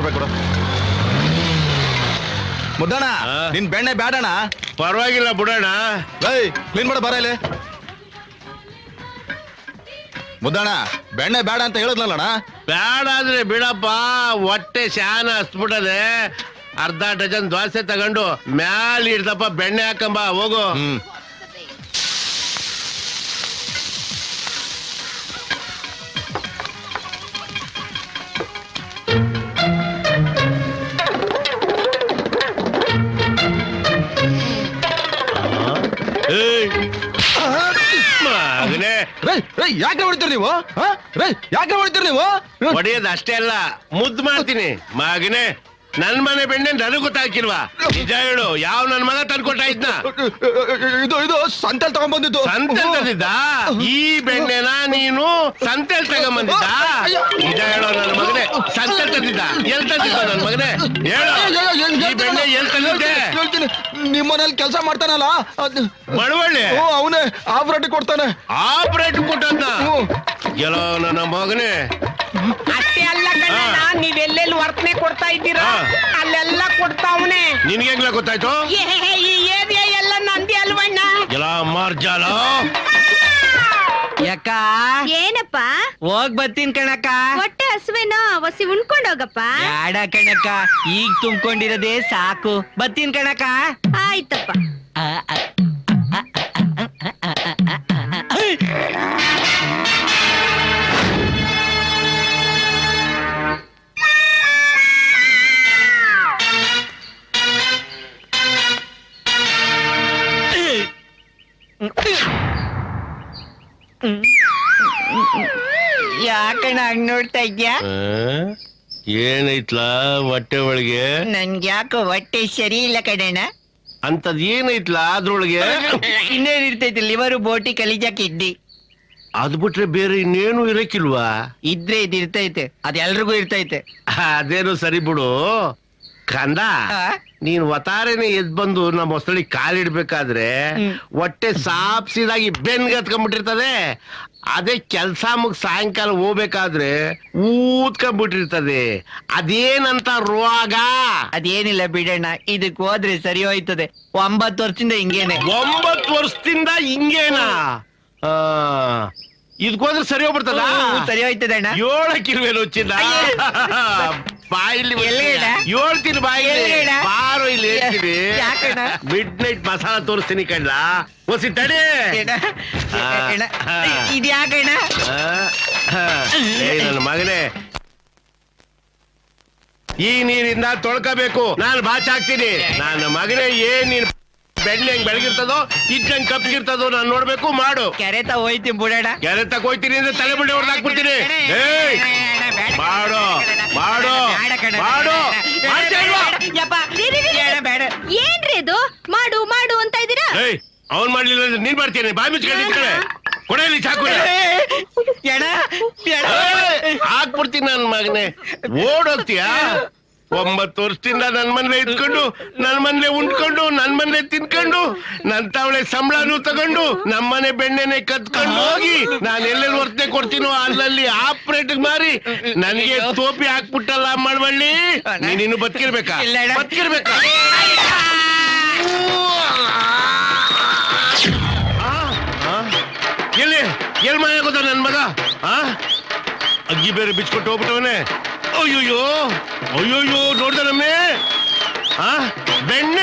ರೂಪಾಯಿ ಕೊಡು. ಮುದ್ದಣ್ಣ ನಿನ್ ಬೆಣ್ಣೆ ಬೇಡಣ. ಪರವಾಗಿಲ್ಲ ಬಿಡೋಣ. ಕ್ಲೀನ್ ಮಾಡ ಬರ ಇಲ್ಲಿ. ಮುದ್ದಣ್ಣ ಬೆಣ್ಣೆ ಬೇಡ ಅಂತ ಹೇಳಿದ್ನಲ್ಲಣ್ಣ. ಬೇಡ ಅಂದ್ರೆ ಬಿಡಪ್ಪ, ಹೊಟ್ಟೆ ಶಾನ ಹಸ್ಬಿಟ್ಟದೆ. ಅರ್ಧ ಡಜನ್ ದೋಸೆ ತಗೊಂಡು ಮ್ಯಾಲ ಇಡ್ದಪ್ಪ, ಬೆಣ್ಣೆ ಹಾಕಂಬ ಹೋಗು. ಯಾಕೆ ಹೊಡಿತೀರಿ ನೀವು? ಯಾಕೆ ಹೊಡಿತೀರಿ ನೀವು? ಹೊಡೆಯೋದು ಅಷ್ಟೇ ಅಲ್ಲ, ಮುದ್ದು ಮಾಡ್ತೀನಿ. ಮಗನೇ, ನನ್ ಮನೆ ಬೆಣ್ಣೆ ನನಗ್ ಗೊತ್ತಾಗಿಲ್ವಾ? ನಿಜ ಹೇಳು, ಯಾವ ನನ್ ಮಗ ತಂದ್ಕೊಟ್ಟ ಇದ್ನ? ಇದು ಸಂತೆಲ್ ತಗೊಂಡ್ಬಂದಿದ್ದು. ಸಂತೆಲ್ ತಂದಿದ್ದ? ಈ ಬೆಣ್ಣೆನ ನೀನು ಸಂತೆಲ್ ತಗೊಂಡ್ಬಂದಿದ್ದ? ನಿಜ ಹೇಳೋ ನನ್ನ ಮಗನೇ, ಸಂತೆಲ್ ತಂದಿದ್ದ? ಎಲ್ ತಂದಿದ್ದ ನನ್ ಮಗನೇ? ಹೇಳು, ಈ ಬೆಣ್ಣೆ ಎಲ್ ತಂದಿದ್ದೆ? ಹೇಳ್ತೀನಿ. ನಿಮ್ಮ ಮನೇಲಿ ಕೆಲಸ ಮಾಡ್ತಾನಲ್ಲ ಮಳವಳ್ಳಿ, ಅವನೇ ಆಪರೇಟ್ ಕೊಡ್ತಾನೆ. ಆಪರೇಟ್ ಕೊಟ್ಟದ್ನ? ಎಲ್ಲೋ ನನ್ನ ಮಗನೇ. ಅಷ್ಟೇ ಅಲ್ಲ ಕಣ್ಣ, ನೀವೆಲ್ಲೆಲ್ಲಿ ವರ್ತನೆ ಕೊಡ್ತಾ ಇದ್ದೀರಾ ಅಲ್ಲೆಲ್ಲ ಕೊಡ್ತಾವನೆ. ನಿನ್ಗೆ ಗೊತ್ತಾಯ್ತು? ಈ ಏರಿಯಾ ಎಲ್ಲ ನಂದಿ ಅಲ್ವಣ್ಣ. ಎಲ್ಲ ಮಾರ್ಜಾಲ. ಯಾಕ ಏನಪ್ಪ? ಹೋಗ್ ಬರ್ತೀನಿ ಕಣಕ್ಕ. ಹೊಟ್ಟೆ ಹಸುವೇನೋ, ಒಸಿ ಉಣ್ಕೊಂಡೋಗಪ್ಪ. ಯಾಡ ಕಣಕ್ಕ, ಈಗ ತುಂಬ್ಕೊಂಡಿರೋದೇ ಸಾಕು. ಬರ್ತೀನಿ ಕಣಕ್ಕ. ಆಯ್ತಪ್ಪ. ಯಾಕಣ್ಣ ಹಂಗ್ ನೋಡ್ತಾ ಇದ್ಯಾ? ಏನೈತ್ಲಾ ಹೊಟ್ಟೆ ಒಳಗೆ? ನನ್ಗ್ಯಾಕೋ ಹೊಟ್ಟೆ ಸರಿ ಇಲ್ಲ ಕಣಣ್ಣ. ಅಂತದ್ ಏನೈತ್ಲಾ ಅದ್ರೊಳಗೆ? ಇನ್ನೇನಿರ್ತೈತಿ, ಲಿವರು, ಬೋಟಿ, ಕಲಿಜಾ, ಕಿಡ್ನಿ. ಅದ್ ಬಿಟ್ರೆ ಬೇರೆ ಇನ್ನೇನು ಇರಕ್ಕಿಲ್ವಾ? ಇದ್ರೆ ಇದಿರ್ತೈತೆ, ಅದ್ ಎಲ್ರಿಗೂ ಇರ್ತೈತೆ. ಅದೇನು ಸರಿ ಬಿಡು ಕಂದ. ನೀನ್ ಒತಾರೇನೆ ಎದ್ ಬಂದು ನಮ್ಮ ಹೊಸಳಿ ಕಾಲಿಡ್ಬೇಕಾದ್ರೆ ಹೊಟ್ಟೆ ಸಾಪ್ಸಿದಾಗಿ ಬೆನ್ಗೆ ಹತ್ಕೊಂಡ್ಬಿಟ್ಟಿರ್ತದೆ. ಅದೇ ಕೆಲ್ಸ ಮುಗ್ ಸಾಯಂಕಾಲ ಹೋಗ್ಬೇಕಾದ್ರೆ ಊದ್ಕೊಂಡ್ಬಿಟ್ಟಿರ್ತದೆ. ಅದೇನಂತ ರೋಗ? ಅದೇನಿಲ್ಲ ಬಿಡಣ್ಣ, ಇದಕ್ ಹೋದ್ರೆ ಸರಿ ಹೋಯ್ತದೆ. 9 ವರ್ಷದಿಂದ ಹಿಂಗೇನೆ. 9 ವರ್ಷದಿಂದ ಹಿಂಗೇನಾ? ಇದಕ್ಕೋದ್ರೆ ಸರಿ ಹೋಗ್ಬಿಡ್ತದ? ಸರಿ ಹೋಯ್ತದೆ ಅಣ್ಣ. 7 ಕಿರುವೆಲು ಚಿನ್ನ ಬಾಯಿಲಿ ಹೇಳ್ತೀನಿ. ಬಾಯಿಲಿ ಬಾರೋ, ಇಲ್ಲಿ ಹೇಳ್ತೀನಿ. ಮಿಡ್ ನೈಟ್ ಮಸಾಲ ತೋರಿಸ್ತೀನಿ ಕಣ್ಣ. ಹೊಸಿ ತಡಿ. ಇದ್ಯಾಕಣ್ಣ? ನನ್ನ ಮಗನೇ, ಈ ನೀರಿಂದ ತೊಳ್ಕೋಬೇಕು. ನಾನು ಬಾಚ್ ಹಾಕ್ತೀನಿ. ನನ್ನ ಮಗನೇ, ಏನ್ ನೀನ್ ಬೆಣ್ಣೆ ಹೆಂಗ್ ಬೆಳಗಿರ್ತದೋ ಇದ್ದಂಗ್ ಕಪ್ಪಿಗಿರ್ತದೋ ನಾನು ನೋಡ್ಬೇಕು. ಮಾಡು. ಕೆರೆ ತ ಹೋಯ್ತೀನಿ ಬಿಡೋಣ. ಕೆರೆ ತಗೋಯ್ತೀನಿ ಅಂದ್ರೆ ತಲೆ ಬುಡ್ಡೆ ಹೊಡೆದಾಕ್ಬಿಡ್ತೀನಿ. ಮಾಡು ಮಾಡು ಮಾಡು. ಏನ್ರಿ ಇದು? ಮಾಡು ಮಾಡು ಅಂತ ಇದ್ದೀರಾ? ಅವ್ನ್ ಮಾಡ್ಲಿಲ್ಲ ಅಂದ್ರೆ ನೀನ್ ಮಾಡ್ತೀನಿ. ಬಾಯಿ ಮುಚ್ಕೊಂಡಿರ್ತಾರೆ. ಕೊಡಲಿ ಚಾಕು. ಹಾಕ್ಬಿಡ್ತೀನಿ ನನ್ ಮಗನೇ. ಓಡೋಗ್ತೀಯಾ? 9 ವರ್ಷದಿಂದ ನನ್ ಮನೇಲೆ ಇದ್ಕೊಂಡು, ನನ್ ಮನೇಲೆ ಉಂಡ್ಕೊಂಡು, ನನ್ ಮನೇಲೆ ತಿನ್ಕೊಂಡು, ನನ್ ತಾವಳೆ ಸಂಬಳನೂ ತಗೊಂಡು, ನಮ್ಮನೆ ಬೆಣ್ಣೆನೆ ಕತ್ಕೊಂಡು ಹೋಗಿ ನಾನು ಎಲ್ಲೆಲ್ಲಿ ವರ್ತನೆ ಕೊಡ್ತೀನೋ ಅಲ್ಲಲ್ಲಿ ಆಪರೇಟ್ ಮಾರಿ ನನಗೆ ಟೋಪಿ ಹಾಕ್ಬಿಟ್ಟಲ್ಲ ಮಾಡ್ಬಳ್ಳಿ. ನೀನಿನ್ನು ಬದುಕಿರ್ಬೇಕಾ? ಬದುಕಿರ್ಬೇಕಾ? ಎಲ್ಲಿ ಮಾಯ ಗೊತ್ತ ನನ್ ಮಗ? ಅಗ್ಗಿ ಬೇರೆ ಬಿಚ್ಕೊಟ್ಟು ಹೋಗ್ಬಿಟ್ಟವನೆ. ಅಯ್ಯೋಯ್ಯೋ ಅಯ್ಯೋಯ್ಯೋ, ನೋಡ್ದನಮ್ಮೆ.